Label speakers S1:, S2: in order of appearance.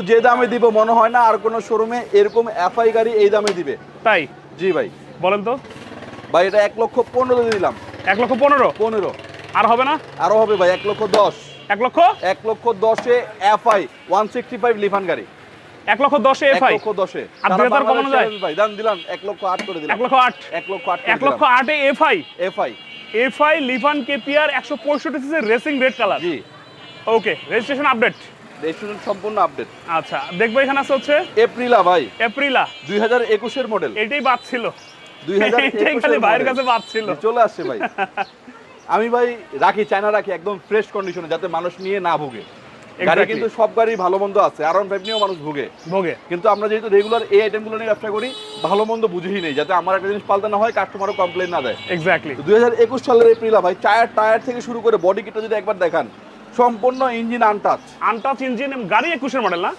S1: যে দামে দিব মনে হয় না আর কোনো শোরুমে এরকম এফআই গাড়ি এই দামে দিবে।
S2: তাই?
S1: জি ভাই।
S2: বলেন তো।
S1: ভাই এটা 1,15,000 দিয়ে দিলাম।
S2: 1,15,000?
S1: 15।
S2: আর হবে না?
S1: আরো হবে ভাই 1,10,000।
S2: 1,00,000?
S1: 1,10,000 এ এফআই 165 লিফান গাড়ি।
S2: 1,10,000 এফআই?
S1: 1,10,000
S2: আর 2000 কমানো যায়?
S1: ভাই দাম দিলাম 1,08,000 করে দিলাম।
S2: 1,08,000?
S1: 1,08,000
S2: 1,08,000 এ FI?
S1: FI.
S2: FI Lifan KPR 165 CC racing red colour.
S1: জি।
S2: Okay, registration update?
S1: রেজিস্ট্রেশন সম্পূর্ণ আপডেট।
S2: আচ্ছা, দেখবো এখানে আছে হচ্ছে
S1: এপ্রিলা ভাই।
S2: এপ্রিলা
S1: 2021 এর মডেল।
S2: এটাই বাদ ছিল।
S1: 2021
S2: এটাই খালি ভাইয়ের কাছে বাদ ছিল।
S1: চলে আসছে ভাই। আমি ভাই রাখি চায়না রাখি একদম ফ্রেশ কন্ডিশনে যাতে মানুষ নিয়ে না ভোগে। গাড়ি কিন্তু সব গাড়ি ভালো মন্দ আছে, আর 15 নিয়েও মানুষ ভোগে। কিন্তু আমরা যেহেতু রেগুলার এই আইটেমগুলো নিয়ে ব্যবসা করি, ভালো মন্দ বুঝেই নেই যাতে আমার একটা জিনিস পাল্টানো হয় কাস্টমারও কমপ্লেন না দেয়।
S2: এক্স্যাক্টলি।
S1: 2021 সালের এপ্রিলা ভাই, টায়ার থেকে শুরু করে বডি কিটটা যদি একবার দেখান, সম্পূর্ণ ইঞ্জিন আনটাচ
S2: ইঞ্জিন, গাড়ি 21 এর মডেল না?